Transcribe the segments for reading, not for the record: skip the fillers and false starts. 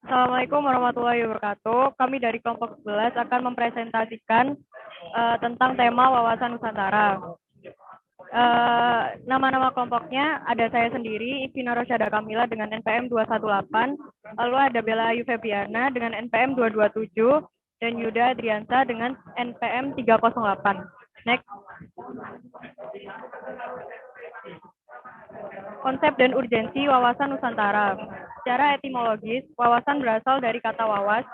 Assalamualaikum warahmatullahi wabarakatuh. Kami dari kelompok 11 akan mempresentasikan tentang tema wawasan Nusantara. Nama-nama kelompoknya ada saya sendiri, Ivina Rosyada Kamila dengan NPM 218, lalu ada Bella Ayu Febriana dengan NPM 227, dan Yuda Adriansa dengan NPM 308. Next. Konsep dan urgensi wawasan Nusantara. Secara etimologis, wawasan berasal dari kata wawas,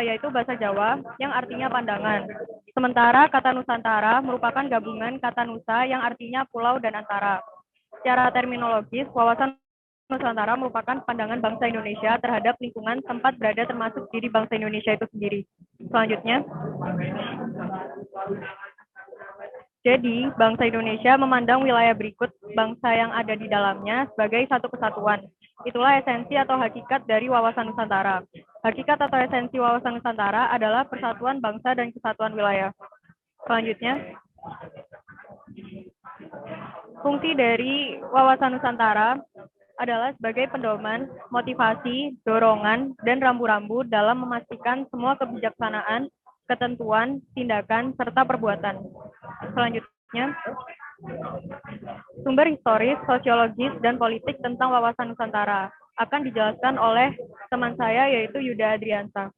yaitu bahasa Jawa, yang artinya pandangan. Sementara kata Nusantara merupakan gabungan kata Nusa yang artinya pulau dan antara. Secara terminologis, wawasan Nusantara merupakan pandangan bangsa Indonesia terhadap lingkungan tempat berada termasuk diri bangsa Indonesia itu sendiri. Selanjutnya, jadi, bangsa Indonesia memandang wilayah berikut bangsa yang ada di dalamnya sebagai satu kesatuan. Itulah esensi atau hakikat dari wawasan Nusantara. Hakikat atau esensi wawasan Nusantara adalah persatuan bangsa dan kesatuan wilayah. Selanjutnya, fungsi dari wawasan Nusantara adalah sebagai pedoman, motivasi, dorongan, dan rambu-rambu dalam memastikan semua kebijaksanaan, ketentuan, tindakan, serta perbuatan. Selanjutnya, sumber historis, sosiologis, dan politik tentang wawasan Nusantara akan dijelaskan oleh teman saya yaitu Yuda Adriansa.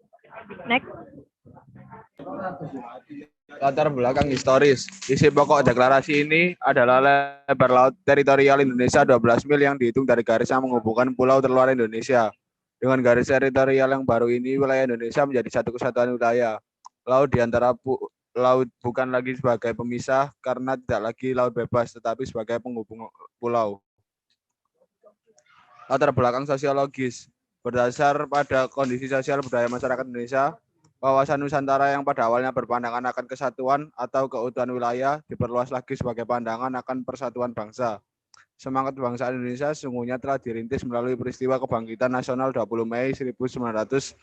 Next. Latar belakang historis. Isi pokok deklarasi ini adalah lebar laut teritorial Indonesia 12 mil yang dihitung dari garis yang menghubungkan pulau terluar Indonesia. Dengan garis teritorial yang baru ini, wilayah Indonesia menjadi satu kesatuan wilayah. Laut di antara laut bukan lagi sebagai pemisah karena tidak lagi laut bebas, tetapi sebagai penghubung pulau. Latar belakang sosiologis. Berdasar pada kondisi sosial budaya masyarakat Indonesia, wawasan Nusantara yang pada awalnya berpandangan akan kesatuan atau keutuhan wilayah diperluas lagi sebagai pandangan akan persatuan bangsa. Semangat bangsa Indonesia sesungguhnya telah dirintis melalui peristiwa kebangkitan nasional 20 Mei 1908.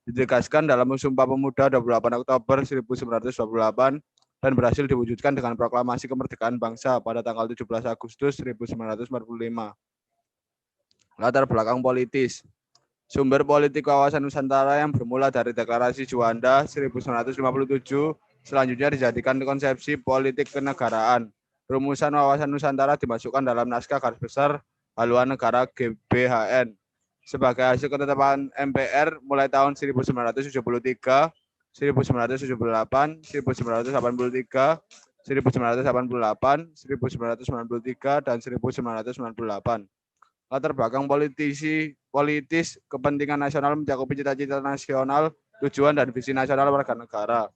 Ditegaskan dalam Sumpah Pemuda 28 Oktober 1928 dan berhasil diwujudkan dengan proklamasi kemerdekaan bangsa pada tanggal 17 Agustus 1945. Latar belakang politis. Sumber politik wawasan Nusantara yang bermula dari Deklarasi Juanda 1957 selanjutnya dijadikan konsepsi politik kenegaraan. Rumusan wawasan Nusantara dimasukkan dalam naskah garis besar haluan negara GBHN sebagai hasil ketetapan MPR mulai tahun 1973, 1978, 1983, 1988, 1993, dan 1998. Latar belakang politis kepentingan nasional mencakup cita-cita nasional, tujuan dan visi nasional warga negara.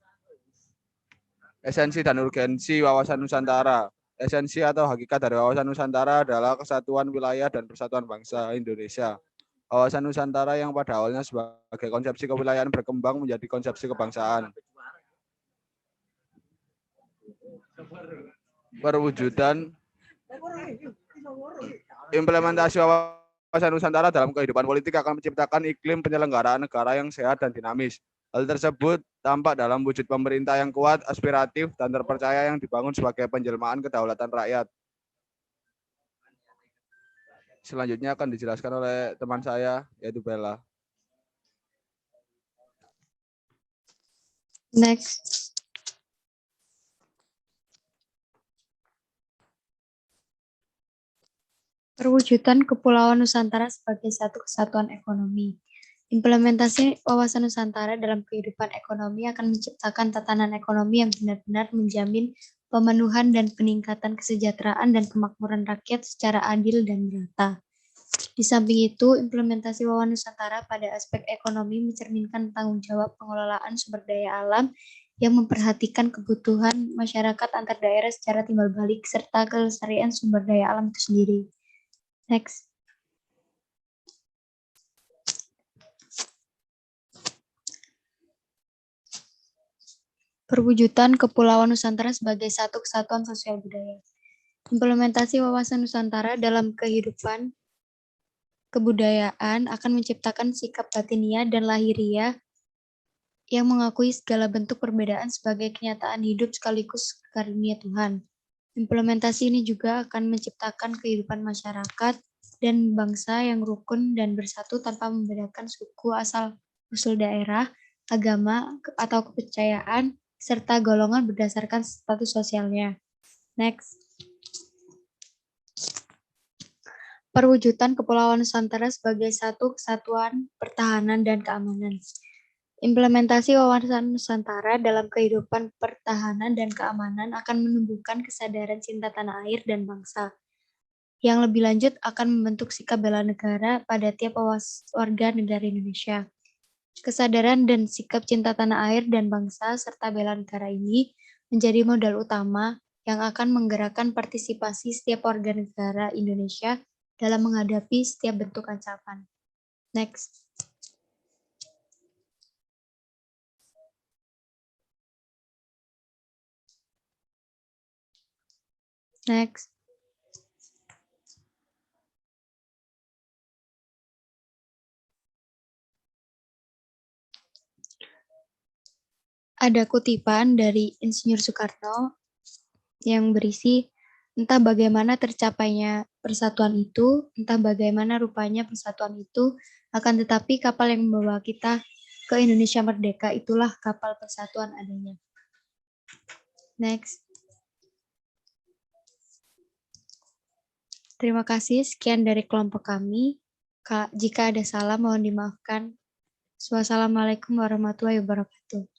Esensi dan urgensi wawasan Nusantara. Esensi atau hakikat dari wawasan Nusantara adalah kesatuan wilayah dan persatuan bangsa Indonesia. Wawasan Nusantara yang pada awalnya sebagai konsepsi kewilayahan berkembang menjadi konsepsi kebangsaan. Perwujudan implementasi wawasan Nusantara dalam kehidupan politik akan menciptakan iklim penyelenggaraan negara yang sehat dan dinamis. Hal tersebut tampak dalam wujud pemerintah yang kuat, aspiratif, dan terpercaya yang dibangun sebagai penjelmaan kedaulatan rakyat. Selanjutnya akan dijelaskan oleh teman saya, yaitu Bella. Next. Perwujudan Kepulauan Nusantara sebagai satu kesatuan ekonomi. Implementasi wawasan Nusantara dalam kehidupan ekonomi akan menciptakan tatanan ekonomi yang benar-benar menjamin pemenuhan dan peningkatan kesejahteraan dan kemakmuran rakyat secara adil dan merata. Di samping itu, implementasi wawasan Nusantara pada aspek ekonomi mencerminkan tanggung jawab pengelolaan sumber daya alam yang memperhatikan kebutuhan masyarakat antar daerah secara timbal balik serta kelestarian sumber daya alam itu sendiri. Next. Perwujudan Kepulauan Nusantara sebagai satu kesatuan sosial budaya. Implementasi wawasan Nusantara dalam kehidupan kebudayaan akan menciptakan sikap batiniah dan lahiriah yang mengakui segala bentuk perbedaan sebagai kenyataan hidup sekaligus karunia Tuhan. Implementasi ini juga akan menciptakan kehidupan masyarakat dan bangsa yang rukun dan bersatu tanpa membedakan suku, asal-usul daerah, agama, atau kepercayaan, serta golongan berdasarkan status sosialnya. Next. Perwujudan Kepulauan Nusantara sebagai satu kesatuan pertahanan dan keamanan. Implementasi wawasan Nusantara dalam kehidupan pertahanan dan keamanan akan menumbuhkan kesadaran cinta tanah air dan bangsa. Yang lebih lanjut akan membentuk sikap bela negara pada tiap warga negara Indonesia. Kesadaran dan sikap cinta tanah air dan bangsa serta bela negara ini menjadi modal utama yang akan menggerakkan partisipasi setiap warga negara Indonesia dalam menghadapi setiap bentuk ancaman. Next. Next. Ada kutipan dari Insinyur Soekarno yang berisi, entah bagaimana tercapainya persatuan itu, entah bagaimana rupanya persatuan itu, akan tetapi kapal yang membawa kita ke Indonesia merdeka itulah kapal persatuan adanya. Next. Terima kasih, sekian dari kelompok kami. Jika ada salah mohon dimaafkan. Wassalamualaikum warahmatullahi wabarakatuh.